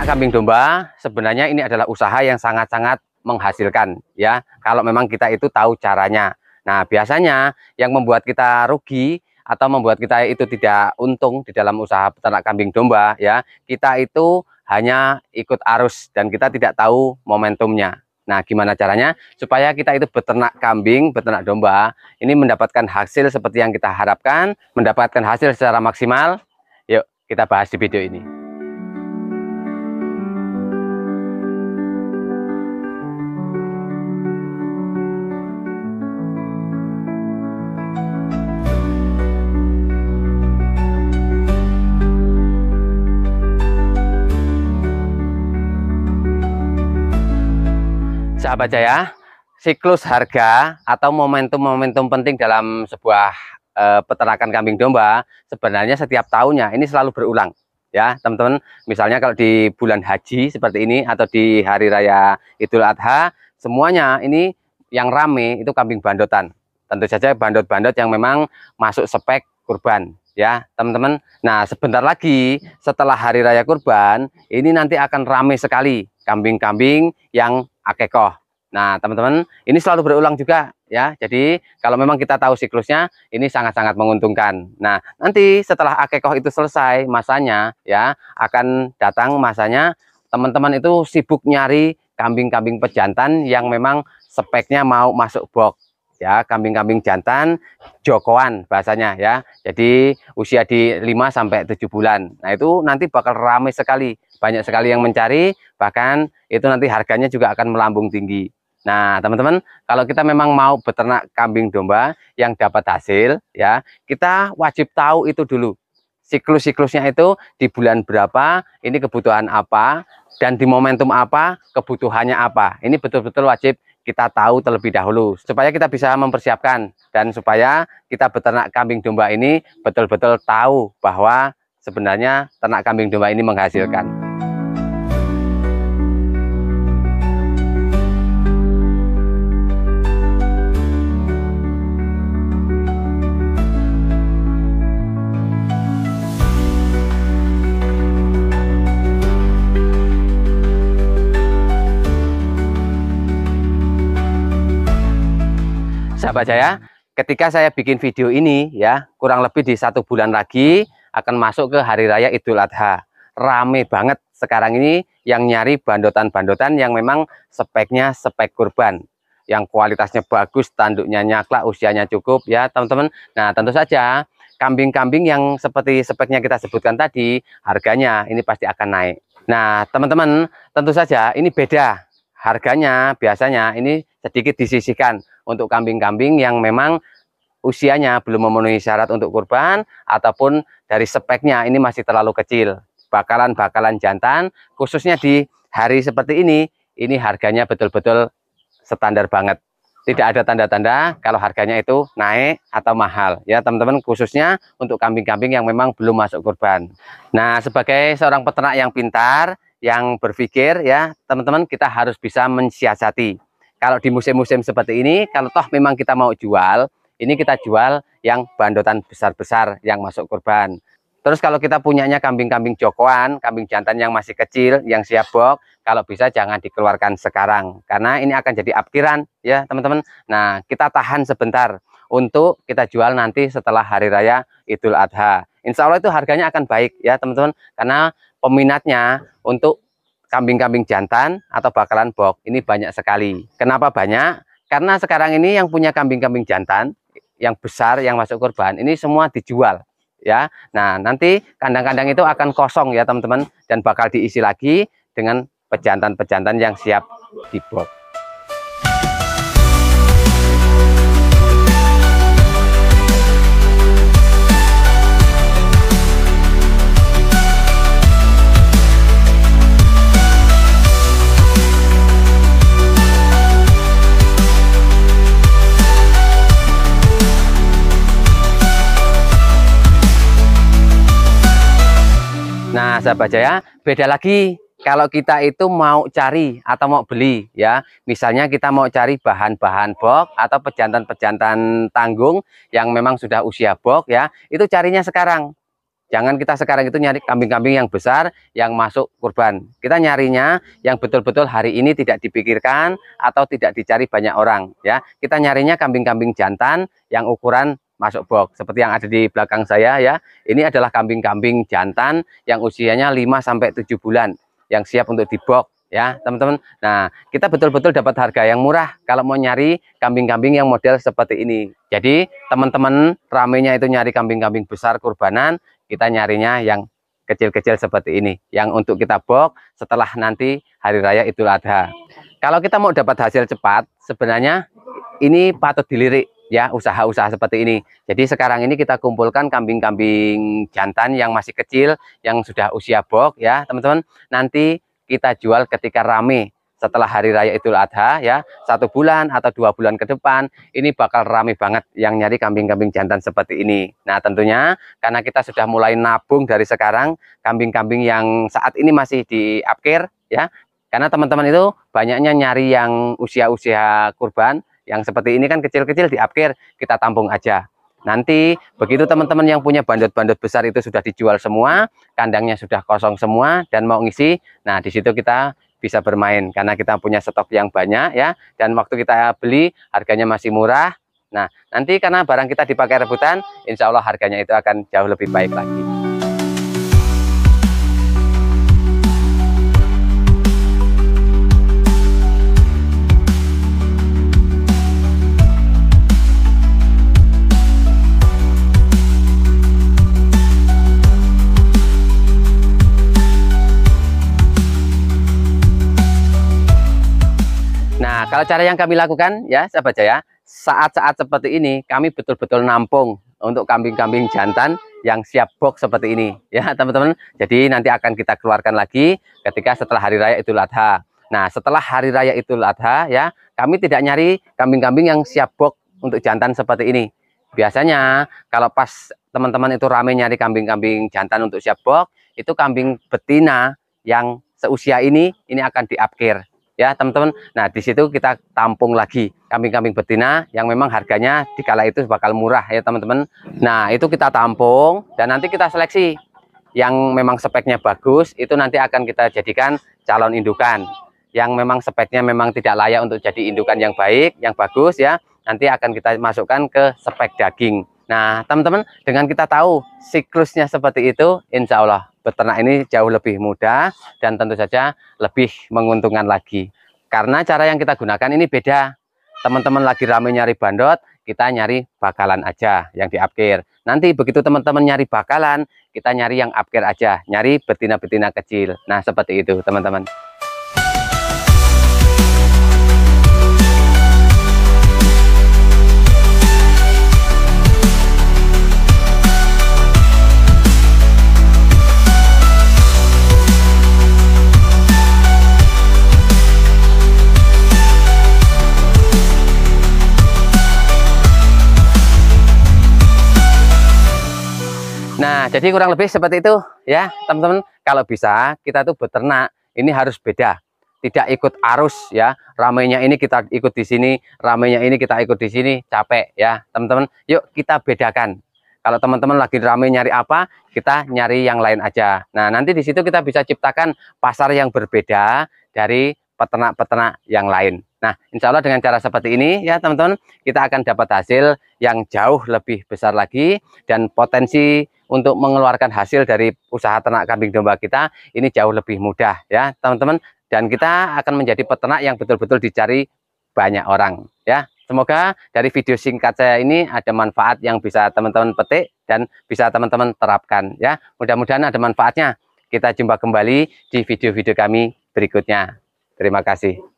Peternak kambing domba sebenarnya ini adalah usaha yang sangat-sangat menghasilkan ya, kalau memang kita itu tahu caranya. Nah, biasanya yang membuat kita rugi atau membuat kita itu tidak untung di dalam usaha peternak kambing domba ya, kita itu hanya ikut arus dan kita tidak tahu momentumnya. Nah, gimana caranya supaya kita itu beternak kambing, beternak domba ini mendapatkan hasil seperti yang kita harapkan, mendapatkan hasil secara maksimal? Yuk kita bahas di video ini. Sahabat Jaya, siklus harga atau momentum-momentum penting dalam sebuah peternakan kambing domba sebenarnya setiap tahunnya ini selalu berulang ya teman-teman. Misalnya kalau di bulan haji seperti ini atau di hari raya Idul Adha, semuanya ini yang rame itu kambing bandotan. Tentu saja bandot-bandot yang memang masuk spek kurban ya teman-teman. Nah, sebentar lagi setelah hari raya kurban ini nanti akan rame sekali kambing-kambing yang akekoh. Nah, teman-teman, ini selalu berulang juga ya. Jadi, kalau memang kita tahu siklusnya, ini sangat-sangat menguntungkan. Nah, nanti setelah akekoh itu selesai masanya ya, akan datang masanya teman-teman itu sibuk nyari kambing-kambing pejantan yang memang speknya mau masuk box. Ya, kambing-kambing jantan jokoan bahasanya ya. Jadi, usia di 5 sampai 7 bulan. Nah, itu nanti bakal ramai sekali. Banyak sekali yang mencari, bahkan itu nanti harganya juga akan melambung tinggi. Nah, teman-teman, kalau kita memang mau beternak kambing domba yang dapat hasil, ya, kita wajib tahu itu dulu. Siklus-siklusnya itu di bulan berapa, ini kebutuhan apa, dan di momentum apa, kebutuhannya apa. Ini betul-betul wajib kita tahu terlebih dahulu, supaya kita bisa mempersiapkan, dan supaya kita beternak kambing domba ini betul-betul tahu bahwa sebenarnya ternak kambing domba ini menghasilkan. Sahabat Jaya, ketika saya bikin video ini ya, kurang lebih di 1 bulan lagi akan masuk ke hari raya Idul Adha. Rame banget sekarang ini yang nyari bandotan-bandotan yang memang speknya spek kurban, yang kualitasnya bagus, tanduknya nyaklak, usianya cukup ya teman-teman. Nah, tentu saja kambing-kambing yang seperti speknya kita sebutkan tadi, harganya ini pasti akan naik. Nah, teman-teman, tentu saja ini beda harganya. Biasanya ini sedikit disisihkan untuk kambing-kambing yang memang usianya belum memenuhi syarat untuk kurban ataupun dari speknya ini masih terlalu kecil. Bakalan-bakalan jantan khususnya di hari seperti ini harganya betul-betul standar banget. Tidak ada tanda-tanda kalau harganya itu naik atau mahal ya teman-teman, khususnya untuk kambing-kambing yang memang belum masuk kurban. Nah, sebagai seorang peternak yang pintar, yang berpikir ya teman-teman, kita harus bisa mensiasati. Kalau di musim-musim seperti ini, kalau toh memang kita mau jual, ini kita jual yang bandotan besar-besar yang masuk kurban. Terus kalau kita punyanya kambing-kambing jokoan, kambing jantan yang masih kecil, yang siap box, kalau bisa jangan dikeluarkan sekarang. Karena ini akan jadi apkiran ya teman-teman. Nah, kita tahan sebentar untuk kita jual nanti setelah hari raya Idul Adha. Insya Allah itu harganya akan baik ya teman-teman. Karena peminatnya untuk kambing-kambing jantan atau bakalan box ini banyak sekali. Kenapa banyak? Karena sekarang ini yang punya kambing-kambing jantan yang besar yang masuk kurban ini semua dijual ya. Nah, nanti kandang-kandang itu akan kosong ya teman-teman, dan bakal diisi lagi dengan pejantan-pejantan yang siap di box. Nah, sahabat Jaya, beda lagi kalau kita itu mau cari atau mau beli ya. Misalnya kita mau cari bahan-bahan box atau pejantan-pejantan tanggung yang memang sudah usia box ya, itu carinya sekarang. Jangan kita sekarang itu nyari kambing-kambing yang besar yang masuk kurban. Kita nyarinya yang betul-betul hari ini tidak dipikirkan atau tidak dicari banyak orang ya. Kita nyarinya kambing-kambing jantan yang ukuran masuk box seperti yang ada di belakang saya ya. Ini adalah kambing-kambing jantan yang usianya 5 sampai 7 bulan yang siap untuk dibox ya, teman-teman. Nah, kita betul-betul dapat harga yang murah kalau mau nyari kambing-kambing yang model seperti ini. Jadi, teman-teman ramenya itu nyari kambing-kambing besar kurbanan, kita nyarinya yang kecil-kecil seperti ini, yang untuk kita box setelah nanti hari raya Idul Adha. Kalau kita mau dapat hasil cepat, sebenarnya ini patut dilirik ya, usaha-usaha seperti ini. Jadi sekarang ini kita kumpulkan kambing-kambing jantan yang masih kecil, yang sudah usia box ya, teman-teman. Nanti kita jual ketika rame setelah hari raya Idul Adha ya, 1 bulan atau 2 bulan ke depan ini bakal rame banget yang nyari kambing-kambing jantan seperti ini. Nah, tentunya karena kita sudah mulai nabung dari sekarang kambing-kambing yang saat ini masih diapkir ya, karena teman-teman itu banyaknya nyari yang usia-usia kurban yang seperti ini kan kecil-kecil diapkir, kita tampung aja. Nanti begitu teman-teman yang punya bandot-bandot besar itu sudah dijual semua, kandangnya sudah kosong semua dan mau ngisi, nah di situ kita bisa bermain karena kita punya stok yang banyak ya, dan waktu kita beli harganya masih murah. Nah, nanti karena barang kita dipakai rebutan, insya Allah harganya itu akan jauh lebih baik lagi. Nah, kalau cara yang kami lakukan ya sahabat Jaya, saat-saat seperti ini kami betul-betul nampung untuk kambing-kambing jantan yang siap box seperti ini ya, teman-teman. Jadi nanti akan kita keluarkan lagi ketika setelah hari raya Idul Adha. Nah, setelah hari raya Idul Adha ya, kami tidak nyari kambing-kambing yang siap box untuk jantan seperti ini. Biasanya kalau pas teman-teman itu rame nyari kambing-kambing jantan untuk siap box, itu kambing betina yang seusia ini akan diapkir ya, teman-teman. Nah, di situ kita tampung lagi kambing-kambing betina yang memang harganya dikala itu bakal murah ya, teman-teman. Nah, itu kita tampung dan nanti kita seleksi yang memang speknya bagus, itu nanti akan kita jadikan calon indukan. Yang memang speknya memang tidak layak untuk jadi indukan yang baik, yang bagus ya, nanti akan kita masukkan ke spek daging. Nah, teman-teman, dengan kita tahu siklusnya seperti itu, insya Allah beternak ini jauh lebih mudah dan tentu saja lebih menguntungkan lagi. Karena cara yang kita gunakan ini beda. Teman-teman lagi rame nyari bandot, kita nyari bakalan aja yang diapkir. Nanti begitu teman-teman nyari bakalan, kita nyari yang apkir aja, nyari betina-betina kecil. Nah, seperti itu, teman-teman. Nah, jadi kurang lebih seperti itu ya, teman-teman. Kalau bisa kita tuh beternak ini harus beda, tidak ikut arus ya. Ramainya ini kita ikut di sini, ramainya ini kita ikut di sini, capek ya, teman-teman. Yuk kita bedakan. Kalau teman-teman lagi ramai nyari apa, kita nyari yang lain aja. Nah, nanti di situ kita bisa ciptakan pasar yang berbeda dari peternak-peternak yang lain. Nah, insya Allah dengan cara seperti ini ya, teman-teman, kita akan dapat hasil yang jauh lebih besar lagi, dan potensi untuk mengeluarkan hasil dari usaha ternak kambing domba kita ini jauh lebih mudah ya, teman-teman. Dan kita akan menjadi peternak yang betul-betul dicari banyak orang ya. Semoga dari video singkat saya ini ada manfaat yang bisa teman-teman petik dan bisa teman-teman terapkan ya. Mudah-mudahan ada manfaatnya. Kita jumpa kembali di video-video kami berikutnya. Terima kasih.